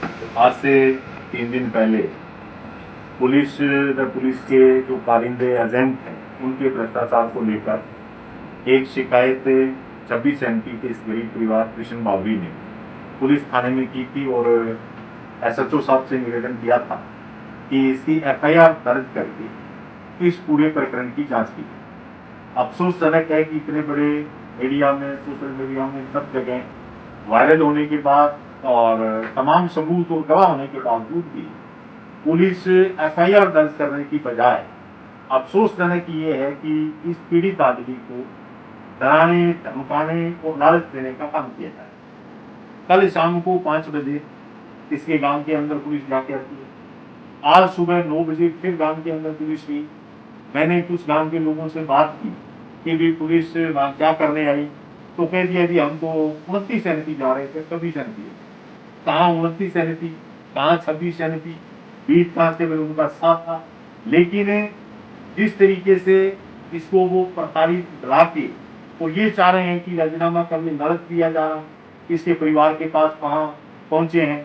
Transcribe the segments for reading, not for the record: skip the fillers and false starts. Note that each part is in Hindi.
आज से 3 दिन पहले पुलिस के जो कारिंदे एजेंट हैं उनके भ्रष्टाचार को लेकर एक शिकायत 26 MP के इस गरीब परिवार कृष्ण बावरी ने पुलिस थाने में की थी और SHO साहब से निवेदन किया था कि इसकी FIR दर्ज करके इस पूरे प्रकरण की जांच की। अफसोसजनक है कि इतने बड़े मीडिया में, सोशल मीडिया में, सब जगह वायरल होने के बाद और तमाम सबूत और गवाह होने के बावजूद भी पुलिस FIR दर्ज करने की बजाय अफसोसजनक ये है कि इस पीड़ित आदमी को डराने, धमकाने और लालच देने का काम किया जाए। कल शाम को 5 बजे इसके गांव के अंदर पुलिस जाके आती है। आज सुबह 9 बजे फिर गांव के अंदर पुलिस गई। मैंने कुछ गांव के लोगों से बात की कि भी पुलिस वहां क्या करने आई, तो कह दिया जी हम तो 29 एनपी जा रहे थे। 26 एनपी कहाँ 29 एनपी, कहाँ 26 एनपी, बीट कांस्टेबल उनका साथ था। लेकिन जिस तरीके से इसको वो प्रताड़ित डरा के और ये चाह रहे हैं कि राजीनामा करने लालच दिया जा रहा, इसके परिवार के पास वहां पहुंचे हैं,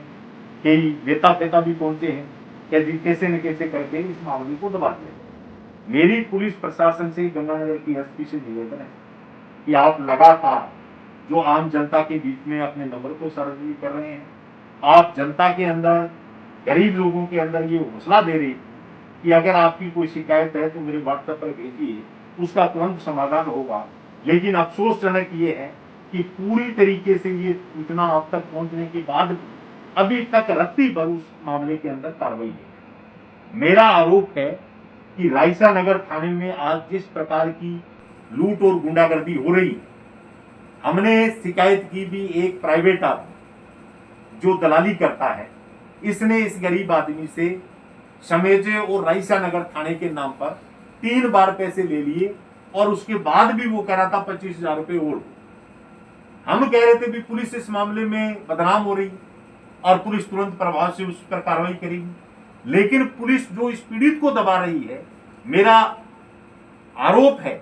कई नेता पेता भी पहुंचे हैं, कैसे न कैसे करके इस मामले को दबा दिया। मेरी पुलिस प्रशासन से, गंगानगर की SP से निवेदन है कि आप लगातार जो आम जनता के बीच में अपने नंबर को सार्वजनिक कर रहे हैं, आप जनता के अंदर, गरीब लोगों के अंदर ये हौसला दे रही कि अगर आपकी कोई शिकायत है तो मेरे WhatsApp पर भेजिए, उसका तुरंत समाधान होगा। लेकिन अफसोसजनक ये है कि पूरी तरीके से ये सूचना आप तक पहुंचने के बाद अभी तक रत्ती भर उस मामले के अंदर कार्रवाई नहीं। मेरा आरोप है कि रायसा नगर थाने में आज जिस प्रकार की लूट और गुंडागर्दी हो रही, हमने शिकायत की भी एक प्राइवेट आदमी जो दलाली करता है, इसने इस गरीब आदमी से शमेजे और रायसा नगर थाने के नाम पर 3 बार पैसे ले लिए और उसके बाद भी वो कह रहा था 25,000 रुपए और। हम कह रहे थे भी पुलिस इस मामले में बदनाम हो रही और पुलिस तुरंत प्रभाव से उस पर कार्रवाई करेगी, लेकिन पुलिस जो इस पीड़ित को दबा रही है, मेरा आरोप है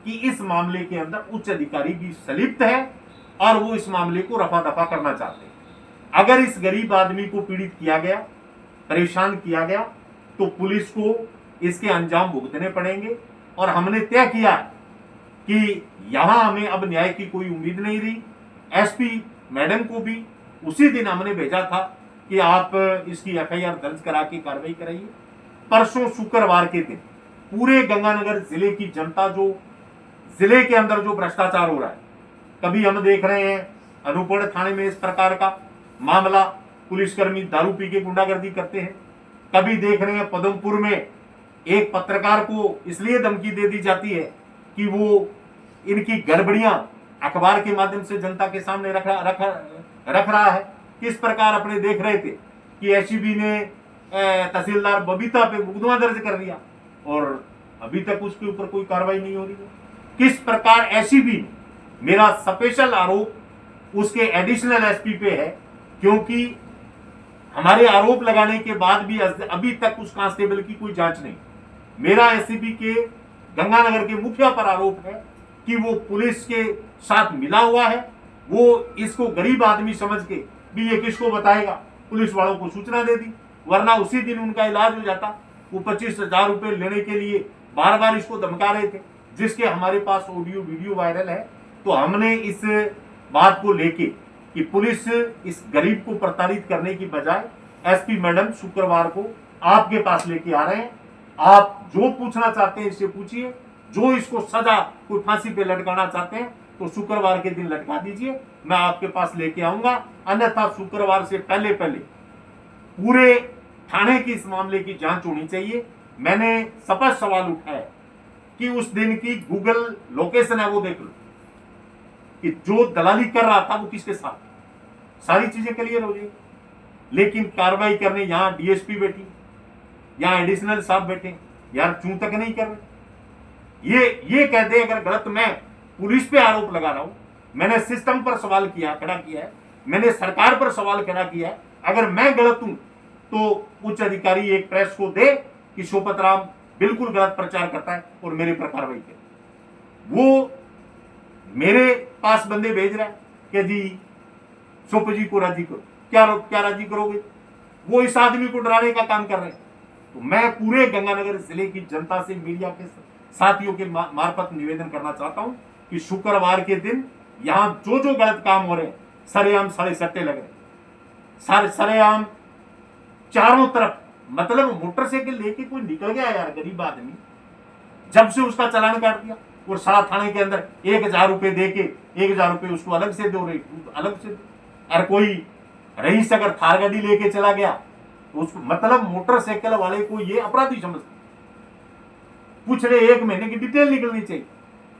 कि इस मामले के अंदर उच्च अधिकारी भी संलिप्त है और वो इस मामले को रफा दफा करना चाहते हैं। अगर इस गरीब आदमी को पीड़ित किया गया, परेशान किया गया, तो पुलिस को इसके अंजाम भुगतने पड़ेंगे और हमने तय किया कि यहां हमें अब न्याय की कोई उम्मीद नहीं रही। SP मैडम को भी उसी दिन हमने भेजा था कि आप इसकी FIR दर्ज करा के कार्रवाई कराइए। परसों शुक्रवार के दिन पूरे गंगानगर जिले की जनता, जो जिले के अंदर जो भ्रष्टाचार हो रहा है, कभी हम देख रहे हैं अनूपगढ़ थाने में इस प्रकार का मामला, पुलिसकर्मी दारू पी के गुंडागर्दी करते हैं। कभी देख रहे हैं पदमपुर में एक पत्रकार को इसलिए धमकी दे दी जाती है कि वो इनकी गड़बड़ियां अखबार के माध्यम से जनता के सामने रख रहा है। किस प्रकार अपने देख रहे थे कि SCB ने तहसीलदार बबीता पे मुकदमा दर्ज कर दिया और अभी तक उसके ऊपर कोई कार्रवाई नहीं हो रही है। किस प्रकार SCB, मेरा स्पेशल आरोप उसके एडिशनल SP पे है, क्योंकि हमारे आरोप लगाने के बाद भी अभी तक उस कांस्टेबल की कोई जांच नहीं। मेरा SCB के गंगानगर के मुखिया पर आरोप है कि वो पुलिस के साथ मिला हुआ है। वो इसको गरीब आदमी समझ के भी ये किसको बताएगा, पुलिस वालों को सूचना दे दी, वरना उसी दिन उनका इलाज हो जाता। वो 25,000 रुपए लेने के लिए बार बार इसको धमका रहे थे, जिसके हमारे पास ऑडियो वीडियो वायरल है। तो हमने इस बात को लेके कि पुलिस इस गरीब को प्रताड़ित करने की बजाय SP मैडम शुक्रवार को आपके पास लेके आ रहे हैं। आप जो पूछना चाहते हैं इससे पूछिए, जो इसको सजा कोई फांसी पे लटकाना चाहते हैं तो शुक्रवार के दिन लटका दीजिए, मैं आपके पास लेके आऊंगा। अन्यथा शुक्रवार से पहले पूरे थाने की इस मामले की जांच होनी चाहिए। मैंने स्पष्ट सवाल उठाया कि उस दिन की गूगल लोकेशन है वो देख लो कि जो दलाली कर रहा था वो किसके साथ, सारी चीजें क्लियर हो जाएगी। लेकिन कार्रवाई करने यहां DSP बैठी, यहां एडिशनल साहब बैठे, यार चूं तक नहीं कर रहे। ये कहते अगर गलत, मैं पुलिस पे आरोप लगा रहा हूं, मैंने सिस्टम पर सवाल खड़ा किया है, मैंने सरकार पर सवाल खड़ा किया है। अगर मैं गलत हूं तो उच्च अधिकारी एक प्रेस को दे कि शोपत राम बिल्कुल गलत प्रचार करता है और मेरे पर कार्रवाई करे। वो मेरे पास बंदे भेज रहा है कि जी शोप जी को राजी करो। क्या राजी करोगे? वो इस आदमी को डराने का काम कर रहे हैं। तो मैं पूरे गंगानगर जिले की जनता से, मीडिया के साथियों के मार्फत निवेदन करना चाहता हूं कि शुक्रवार के दिन यहां जो जो गलत काम हो रहे हैं, सरेआम साढ़े सट्टे लग रहे, सरेआम चारों तरफ, मतलब मोटरसाइकिल लेके कोई निकल गया यार, गरीब आदमी, जब से उसका चालान काट दिया और सारा थाने के अंदर 1000 रुपए दे के 1000 रुपए उसको अलग से दो, अलग से दो। और कोई रईस अगर थार गाड़ी लेके चला गया तो उसको, मतलब मोटरसाइकिल वाले को ये अपराधी समझते। पिछले 1 महीने की डिटेल निकलनी चाहिए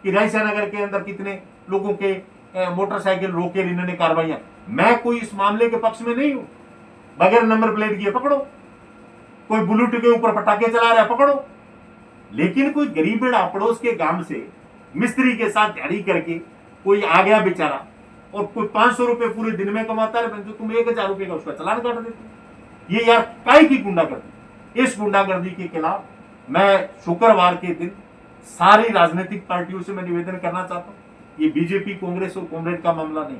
कि रायसा नगर के अंदर कितने लोगों के मोटरसाइकिल रोके इन्होंने कार्रवाइयां। मैं कोई इस मामले के पक्ष में नहीं हूं, बगैर नंबर प्लेट किए पकड़ो, कोई बुलेट के ऊपर पटाखे चला रहा है पकड़ो, लेकिन कोई गरीब बेड़ा पड़ोस के गांव से मिस्त्री के साथ दिहाड़ी करके कोई आ गया बेचारा और कोई 500 रुपए पूरे दिन में कमाता है, तो तुम 1000 रुपए का उसका चालान काट देते। ये यार काय की गुंडागर्दी। इस गुंडागर्दी के खिलाफ मैं शुक्रवार के दिन सारी राजनीतिक पार्टियों से मैं निवेदन करना चाहता हूं, ये बीजेपी, कांग्रेस और कॉमरेड का मामला नहीं,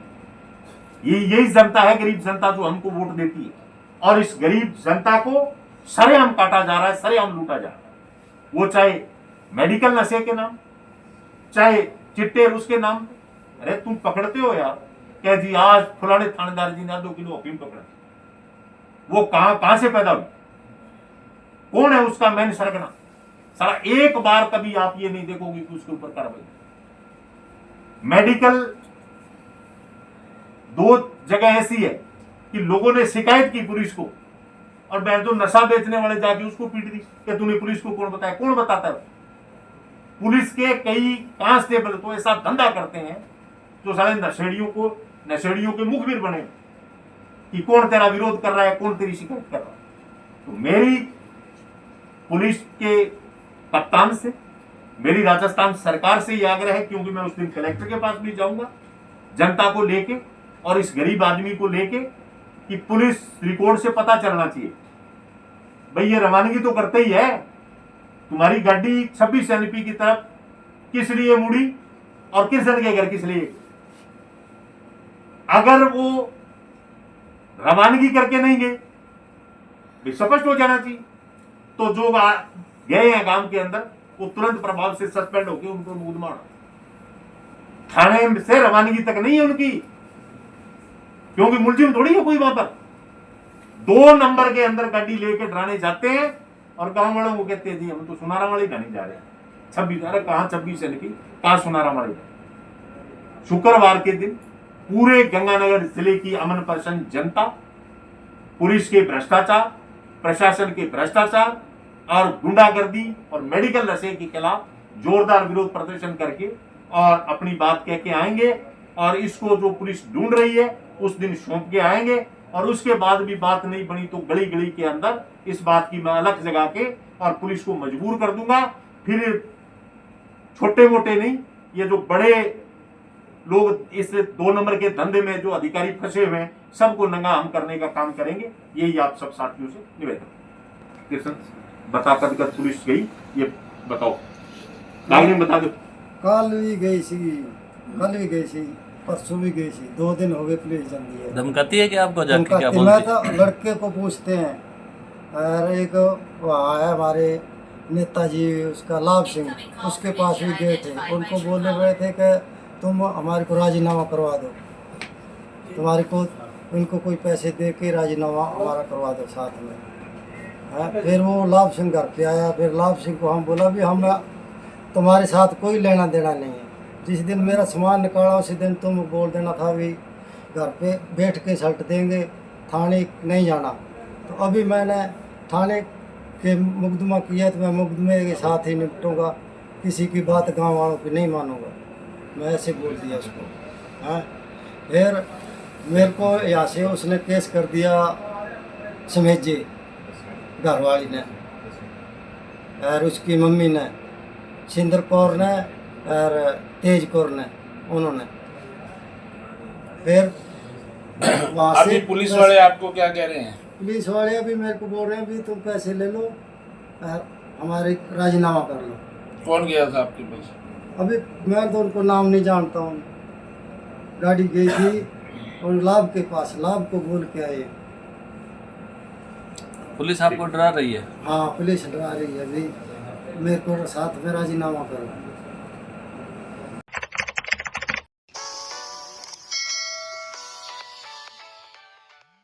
ये यही जनता है, गरीब जनता जो हमको वोट देती है, और इस गरीब जनता को सरेआम काटा जा रहा है, सरेआम लूटा जा रहा है। वो चाहे मेडिकल नशे के नाम, चाहे चिट्टे उसके नाम। अरे तुम पकड़ते हो यार, क्या जी आज फलाने थानेदार जी ने 2 किलो अफीम पकड़ा, वो कहां से पैदा हुई, कौन है उसका मेन सरगना? सारा एक बार कभी आप ये नहीं देखोगे कि उसके ऊपर कार्रवाई। मेडिकल 2 जगह ऐसी है कि लोगों ने शिकायत की पुलिस को, और मैं जो नशा बेचने वाले जाके उसको पीट दी कि तूने पुलिस को कौन बताया? कौन बताता है? पुलिस के कई कांस्टेबल तो ऐसा धंधा करते हैं जो सारे नशेड़ियों के मुखबिर बने कि कौन तेरा विरोध कर रहा है, कौन तेरी शिकायत कर रहा है। तो मेरी पुलिस के कप्तान से, मेरी राजस्थान सरकार से यह आग्रह है, क्योंकि मैं उस दिन कलेक्टर के पास भी जाऊंगा जनता को लेके और इस गरीब आदमी को लेके, कि पुलिस रिकॉर्ड से पता चलना चाहिए भाई ये रवानगी तो करते ही है, तुम्हारी गाड़ी 26 एनपी की तरफ किस लिए मुड़ी और किशन के घर किस लिए? अगर वो रवानगी करके नहीं गए, स्पष्ट हो जाना चाहिए। तो जो गए हैं गांव के अंदर वो तुरंत प्रभाव से सस्पेंड होकर उनको मुकदमा, थाने से रवानगी तक नहीं है उनकी, क्योंकि मुलजिम थोड़ी है कोई वहां पर। 2 नंबर के अंदर गाड़ी लेके डराने जाते हैं और गांव वालों को कहते हैं जी हम तो सुनारा वाले जाने जा रहे हैं 26, अरे कहां 26 एनपी, कहां सुनारा वाले। शुक्रवार के दिन पूरे गंगानगर जिले की अमन प्रसन्न जनता पुलिस के भ्रष्टाचार, प्रशासन के भ्रष्टाचार और गुंडागर्दी और मेडिकल नशे के खिलाफ जोरदार विरोध प्रदर्शन करके और अपनी बात कह के आएंगे, और इसको जो पुलिस ढूंढ रही है उस दिन सौंप के आएंगे। और उसके बाद भी बात नहीं बनी तो गली गली के अंदर इस बात की मैं अलग जगा के और पुलिस को मजबूर कर दूंगा। फिर छोटे मोटे नहीं, ये जो बड़े लोग इस 2 नंबर के धंधे में जो अधिकारी फंसे हुए हैं, सबको नंगा हम करने का काम करेंगे। यही आप सब साथियों से निवेदन। कृष्ण बता कर पुलिस गई, ये बताओ, नागरिक बता दो। कल भी गई सी, परसों भी गई सी, 2 दिन हो गए पुलिस जाती है। धमकाती है कि आपको जाके क्या बोलती मैं तो लड़के को पूछते हैं, और एक वहाँ है हमारे नेताजी, उसका लाभ सिंह, उसके पास भी गए थे। उनको बोल रहे थे कि तुम हमारे को राजीनामा करवा दो, तुम्हारे को उनको कोई पैसे दे के राजीनामा हमारा करवा दो साथ में। फिर वो लाभ सिंह घर पे आया, फिर लाभ सिंह को हम बोला भी हम तुम्हारे साथ कोई लेना देना नहीं है, जिस दिन मेरा सामान निकाला उसी दिन तुम बोल देना था भी घर पे बैठ के सल्ट देंगे, थाने नहीं जाना। तो अभी मैंने थाने के मुकदमा किया तो मैं मुकदमे के साथ ही निपटूंगा, किसी की बात गांव वालों की नहीं मानूंगा, मैं ऐसे बोल दिया उसको। हाँ, फिर मेरे को यहाँ से उसने केस कर दिया समेजे घरवाली ने और उसकी मम्मी ने, सिंदर कौर ने और तेज कौर ने, उन्होंने। फिर वहाँ से पुलिस वाले आपको क्या कह रहे हैं? पुलिस वाले अभी मेरे को बोल रहे हैं भी तुम पैसे ले लो और हमारे राजीनामा कर लो। कौन गया था आपके पास? अभी मैं तो उनको नाम नहीं जानता हूँ, गाड़ी गई थी और लाभ के पास, लाभ को बोल के आए। पुलिस आपको डरा रही है? हाँ पुलिस डरा रही है अभी, मेरे को साथ में राजीनामा करो।